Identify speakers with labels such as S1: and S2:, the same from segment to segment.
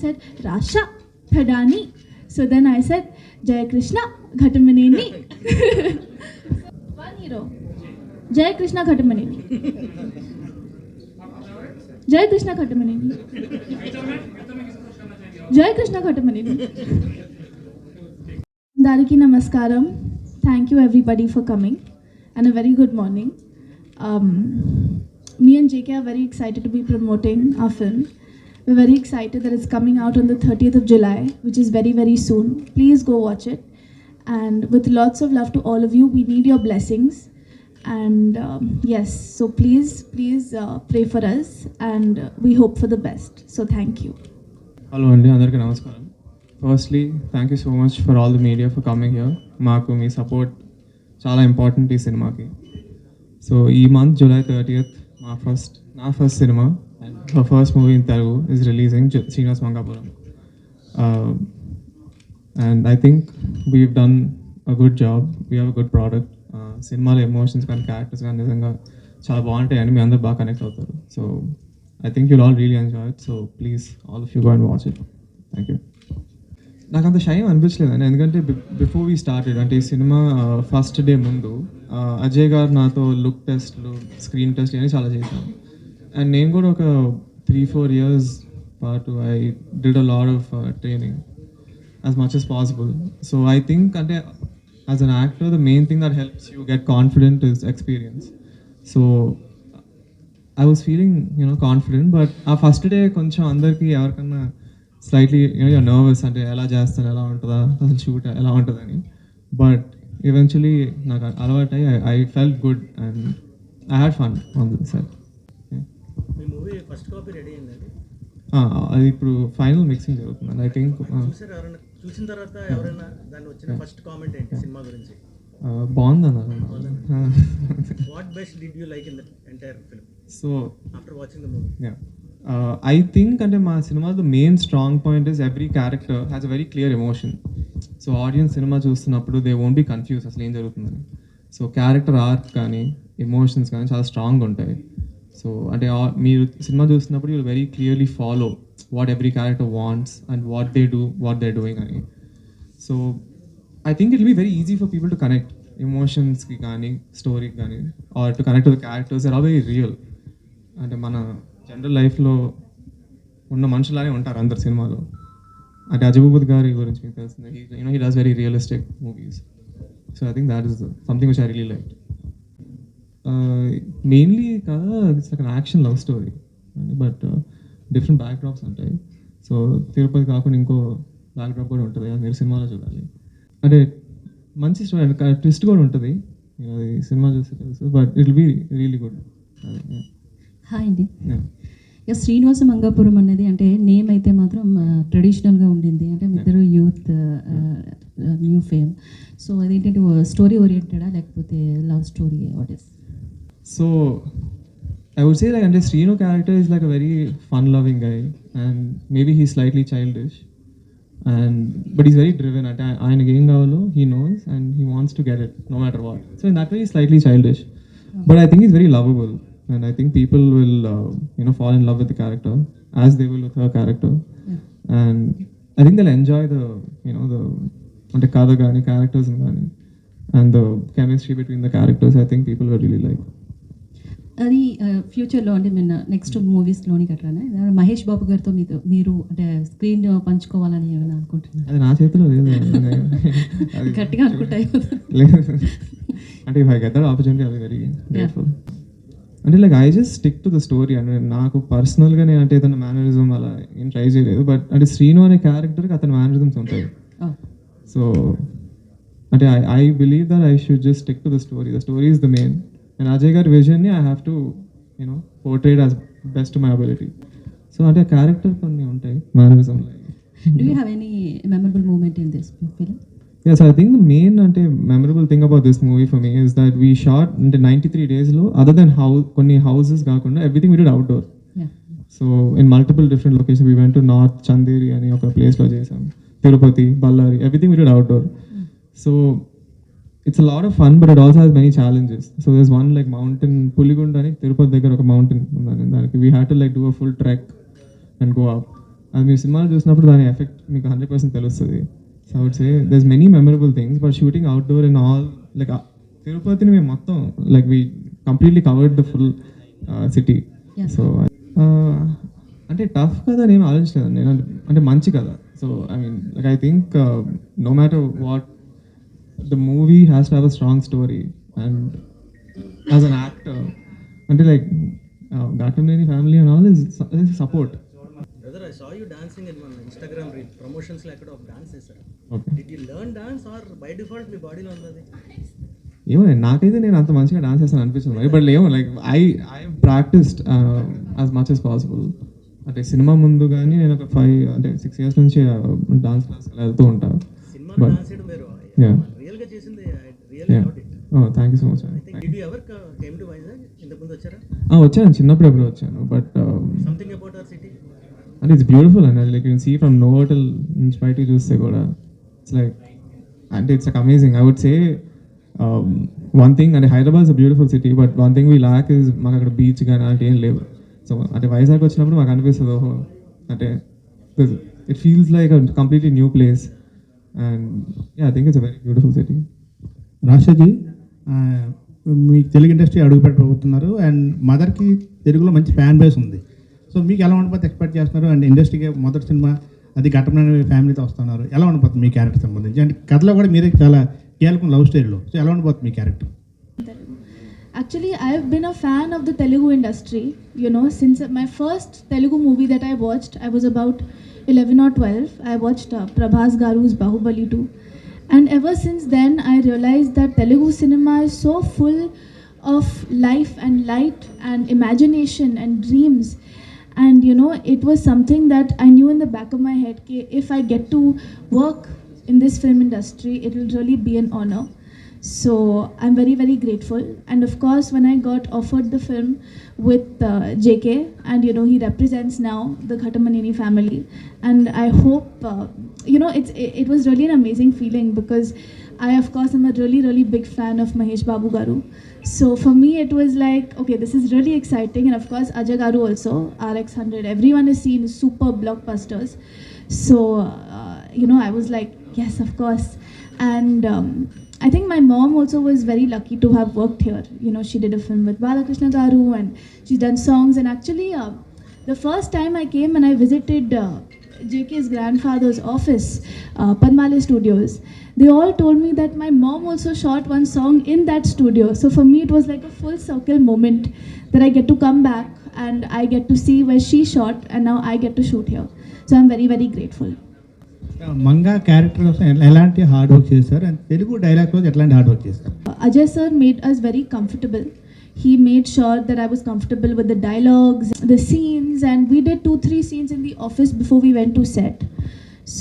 S1: said, Rasha Thadani. So then I said, Jai Krishna Ghatamaneni. One hero. Jai Krishna Ghatamaneni. Jai Krishna Ghatamaneni. Jai Krishna Ghatamaneni. Dariki Namaskaram. Thank you everybody for coming and a very good morning. Me and JK are very excited to be promoting our film. We're very excited that it's coming out on the 30th of July, which is very, very soon. Please go watch it. And with lots of love to all of you, we need your blessings. And yes, so please pray for us and we hope for the best. So thank you.
S2: Hello, Andy. Andariki namaskaram. Firstly, thank you so much for all the media for coming here. Maaku mee support చాలా important ఈ సినిమాకి. So ఈ month July 30th నా first cinema and her first movie in Telugu is releasing, Srinivasa Mangapuram. And I think we've done a good job. We have a good product. సినిమాలో emotions కానీ characters కానీ నిజంగా చాలా బాగుంటాయని మీ అందరూ బాగా కనెక్ట్ అవుతారు. So I think you'll all really enjoy it. So please all of you go and watch it. Thank you. నాకు అంత షైమ్ అనిపించలేదండి, ఎందుకంటే బిఫోర్ వీ స్టార్టెడ్ అంటే ఈ సినిమా ఫస్ట్ డే ముందు అజయ్ గారు నాతో లుక్ టెస్ట్లు, స్క్రీన్ టెస్ట్ అని చాలా చేశాను. అండ్ నేను కూడా ఒక 3-4 years పాటు I did a lot of training as much as possible. So I think ante as an actor the main thing that helps you get confident is experience. So I was feeling confident, but our first day koncham andarki evarkanna slightly you're nervous ante ela chestanu ela untada asalu shoot ela untadani, but eventually naku alavatai I felt good and I had fun on the set.
S3: Me movie first copy ready అయిందండి?
S2: అది ఇప్పుడు final mixing జరుగుతుంది. I think
S3: చూసిన తర్వాత ఎవరైనా దాన్ని వచ్చిన first comment ఏంటి సినిమా గురించి?
S2: బాగుంది అన్నారు.
S3: What best did you like in the entire film
S2: so
S3: after watching the movie?
S2: I think అంటే మా సినిమాలో main strong point is every character has a very clear emotion. So audience cinema చూస్తున్నప్పుడు they won't be confuse అసలు ఏం జరుగుతుందని. So character arc కానీ emotions కానీ చాలా స్ట్రాంగ్గా ఉంటాయి. సో అంటే మీరు సినిమా చూస్తున్నప్పుడు you very clearly follow what every character wants and what they do, what they doing అని. So I think it will be very easy for people to connect ఎమోషన్స్కి కానీ స్టోరీకి కానీ or to connect to the characters are all very real. అంటే మన general లైఫ్లో ఉన్న మనుషులానే ఉంటారు అందరు సినిమాలో. అంటే అజయ్ భూపతి గారి గురించి మీకు తెలుస్తుంది, he does very realistic movies. So I think that is something which I really like. Mainly కదా it's like an action love story, but different backdrops ఉంటాయి. సో తిరుపతి కాకుండా ఇంకో బ్యాక్ డ్రాప్ కూడా ఉంటుంది, మీరు సినిమాలో చూడాలి. అంటే మంచి స్టోరీ, ట్విస్ట్ కూడా ఉంటుంది, అది సినిమా చూస్తే తెలుసు, but it will be really good.
S4: Hi అండి. శ్రీనివాస మంగాపురం అనేది అంటే నేమ్ అయితే మాత్రం ట్రెడిషనల్గా ఉండింది, అంటే ఇద్దరు యూత్ న్యూ ఫేమ్. సో అదేంటంటే స్టోరీ ఓరియంటెడా లేకపోతే love story, what is?
S2: So I would say like, and Srinu character is like a very fun-loving guy, and maybe he's slightly childish, but he's very driven. At ayana game kavalo he knows and he wants to get it no matter what. So in that way he's slightly childish, but I think he's very lovable, and I think people will fall in love with the character as they will with her character. And I think they'll enjoy the the ante kada gaani characters gaani and the chemistry between the characters. I think people will really like.
S4: అది ఫ్యూచర్లో అంటే నేను next మూవీస్లోని గట్రానే Mahesh Babu గారితో మీరు అంటే screen పంచుకోవాలని ఏమైనా అనుకుంటున్నాను?
S2: అది నా చేతిలో లేదు,
S4: గట్టిగా అనుకుంటాయి
S2: అంటే if I get that opportunity I will be very grateful. అంటే like I just stick to the story. అంటే నాకు పర్సనల్గా నేను అంటే ఏదైనా మేనరిజం అలా ఏం ట్రై చేయలేదు, బట్ అంటే శ్రీను అనే క్యారెక్టర్కి అతని మేనరిజమ్స్ ఉంటాయి. సో అంటే I believe that I should just stick to the story. The story is the main. And Ajay గారి విజన్ని I have to portray it as best to my ability. So అంటే character కొన్ని ఉంటాయి mannerism.
S4: Do you have any memorable moment in this film?
S2: Yes, I think the main ante memorable thing about this movie for me is that we shot ante 93 days lo, other than కొన్ని houses కాకుండా everything we did outdoor.
S4: Yeah.
S2: So in multiple different locations we went to North Chanderi అని ఒక place లో చేసాం, Tirupati, Ballari, everything we did outdoor. So it's a lot of fun, but it also has many challenges. So there's one like mountain, Puligunda ani Tirupati దగ్గర ఒక mountain ఉందని, దానికి we had to like do a full trek and go up. అది మీరు సినిమాలో చూసినప్పుడు దాని effect మీకు 100% తెలుస్తుంది. So I would say there's many memorable things, but shooting outdoor and all like తిరుపతిని మేము మొత్తం like we completely covered the full city. So అంటే టఫ్ కదా అని ఏమి ఆలోచించలేదు నేను, అంటే మంచి కదా. So I mean like I think no matter what the movie has to have a strong story and as an actor అంటే like Ghattamaneni family and all is support.
S3: Brother, I saw you dancing in మన Instagram reel ప్రమోషన్స్లో ఎక్కడ ఒక dance చేశారు.
S2: Okay,
S3: did you learn dance or by default మీ బాడీలో ఉన్నది?
S2: ఏమో నాకైతే నేను అంత మంచిగా డాన్స్ చేస్తాను అనిపిస్తుంది, బట్ ఏమో like I practised as much as possible. అంటే సినిమా ముందు కానీ నేను ఒక 6 years నుంచి డాన్స్ క్లాస్ వెళ్తూ ఉంటాను.
S3: సినిమా
S2: But-
S3: డాన్స్ చేయడం మీరు
S2: Yeah.
S3: రియల్గా చేసింది really loved it.
S2: Thank you so much.
S3: I think did you ever came to Vizag? ఇంతకు ముందు వచ్చారా?
S2: వచ్చాను, చిన్నప్పుడు ఎప్పుడు వచ్చాను, but
S3: something about our city.
S2: అంటే ఇట్స్ బ్యూటిఫుల్ అండి. Like you see from Novotel నుంచి బయటికి చూస్తే కూడా ఇట్స్ లైక్ అంటే it's like amazing. I would say one thing అంటే Hyderabad is a beautiful city, but one thing we lack is మాకు అక్కడ బీచ్ కానీ అలాంటి ఏం లేవు. సో అంటే వైజాగ్ వచ్చినప్పుడు మాకు అనిపిస్తుంది ఓహో అంటే it feels like a completely new place and I think it's a very beautiful city.
S5: రాషాజీ, మీకు తెలుగు ఇండస్ట్రీ అడుగుపెట్టబోతున్నారు అండ్ మదర్కి తెలుగులో మంచి ఫ్యాన్ బేస్ ఉంది. సో మీకు ఎలా ఉండిపోతే ఎక్స్పెక్ట్ చేస్తున్నారు అండ్ ఇండస్ట్రీకి మొదటి సినిమా అది ఘట్టమనేని ఫ్యామిలీతో వస్తున్నారు, ఎలా ఉండిపోతుంది మీ క్యారెక్టర్ సంబంధించి? అంటే కథలో కూడా మీరే చాలా కీలకం లవ్ స్టోరీలో. సో ఎలా ఉండిపోతుంది మీ character?
S1: Actually, I've been a fan of the Telugu industry, you know, since my first Telugu movie that I watched, I was about 11 or 12. I watched Prabhas Garu's Bahubali 2. And ever since then, I realized that Telugu cinema is so full of life and light and imagination and dreams. And, you know, it was something that I knew in the back of my head, that if I get to work in this film industry, it will really be an honor. So I'm very, very grateful. And of course, when I got offered the film with JK, and you know, he represents now the Ghattamaneni family, and I hope, you know, it was really an amazing feeling because I, of course, am a really, really big fan of Mahesh Babu Garu. So for me, it was like, okay, this is really exciting. And of course, Ajay Garu also, RX100, everyone has seen super blockbusters. So, you know, I was like, yes, of course. And I think my mom also was very lucky to have worked here. You know, she did a film with Krishna Garu and she's done songs. And actually, the first time I came and I visited JK's grandfather's office, Padmale Studios, they all told me that my mom also shot one song in that studio. So for me, it was like a full circle moment that I get to come back and I get to see where she shot and now I get to shoot here. So I'm very, very grateful.
S5: Manga character కోసం ఎలాంటి hard work చేశారు and Telugu dialogue కోసం ఎట్లాంటి hard work చేశారు?
S1: Ajay sir made us very comfortable. He made sure that I was comfortable with the dialogues, the scenes, and we did 2-3 scenes in the office before we went to set.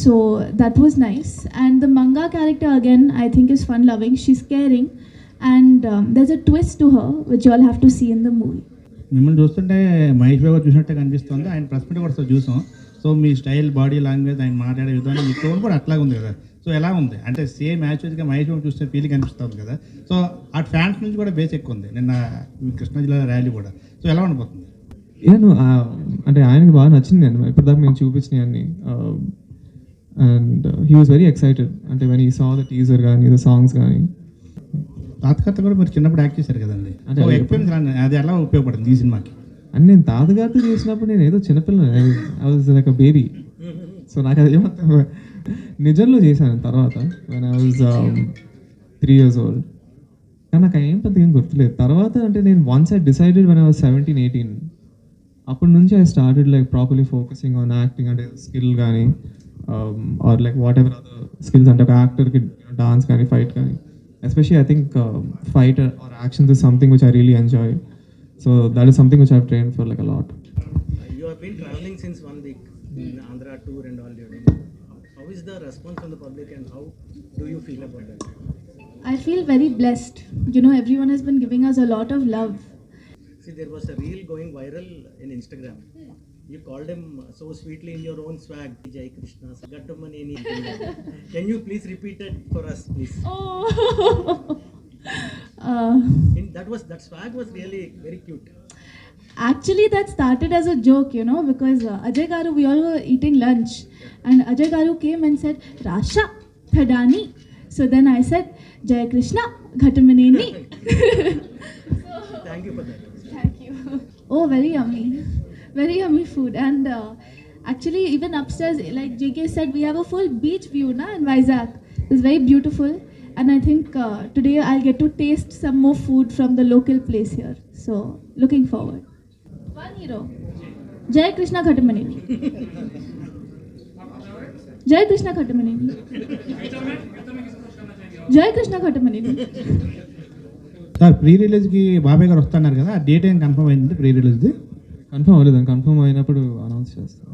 S1: So that was nice. And the manga character again, I think is fun loving. She's caring, and there's a twist to her which you all have to see in the movie.
S5: మిమ్మల్ని చూస్తుంటే మహేష్ బాబు చూసినట్టే కనిపిస్తుంది. ఆయన press meet కూడా చూసాం. So మీ style, body language, ఆయన మాట్లాడే విధానం, మీ టోన్ కూడా అట్లాగే ఉంది కదా. సో ఎలా ఉంది అంటే సేమ్ యాక్చువల్గా మహేష్ బాబు చూస్తే ఫీలింగ్ అనిపిస్తుంది కదా. సో ఆ ఫ్యాన్స్ నుంచి కూడా బేస్ ఎక్కువ ఉంది నిన్న కృష్ణా జిల్లా ర్యాలీ కూడా. సో ఎలా ఉండిపోతుంది?
S2: నేను అంటే ఆయనకి బాగా నచ్చింది నేను ఇప్పటిదాకా మేము చూపించినవి అన్ని and he was very excited. అంటే వెన్ ఈ సా ద టీజర్ కానీ ద సాంగ్స్ కానీ.
S5: తాతకథ కూడా మీరు చిన్నప్పుడు యాక్ట్ చేశారు కదండి.
S2: అంటే
S5: సో ఎక్స్పీరియన్స్ అది ఎలా ఉపయోగపడుతుంది ఈ సినిమాకి?
S2: అండ్ నేను తాతగారితో చేసినప్పుడు నేను ఏదో చిన్నపిల్ల, I was like a baby. So నాకు అది ఏమంత నిజంలో చేశాను తర్వాత when I was 3 years old. కానీ నాకు ఏం పెద్ద ఏం గుర్తులేదు. తర్వాత అంటే నేను once I decided when I was 17-18, అప్పటి నుంచి I started like properly focusing on acting, అంటే స్కిల్ కానీ or like whatever other skills. అంటే ఒక యాక్టర్కి డాన్స్ కానీ ఫైట్ కానీ, especially I think fight or actions is something which I really enjoy. So that is something which I've trained for like a lot.
S3: You have been traveling since 1 week in Andhra tour and all you're doing. How is the response from the public and how do you feel about that?
S1: I feel very blessed. You know, everyone has been giving us a lot of love.
S3: See, there was a reel going viral in Instagram. You called him so sweetly in your own swag, Jai Krishna, Gattamani. Can you please repeat it for us, please?
S1: Oh.
S3: That swag was really very cute.
S1: Actually, that started as a joke, you know, because Ajay Garu, we all were eating lunch, and Ajay Garu came and said, Rasha Thadani. So then I said, Jai Krishna Ghatamaneni.
S3: Thank you for that.
S1: Thank you. Oh, very yummy. Very yummy food. And actually, even upstairs, like JK said, we have a full beach view na, in Vizag. It's very beautiful. And I think today I'll get to taste some more food from the local place here. So, looking forward. One hero. Jai Krishna Ghatamaneni. Jai Krishna Ghatamaneni. Jai Krishna Ghatamaneni.
S5: Sir pre రిలీజ్కి బాబాయ్ గారు వస్తున్నారు కదా, ఆ date ఏం confirm అయింది pre రిలీజ్ది?
S2: Confirm అవ్వలేదండి, confirm అయినప్పుడు అనౌన్స్ చేస్తాను.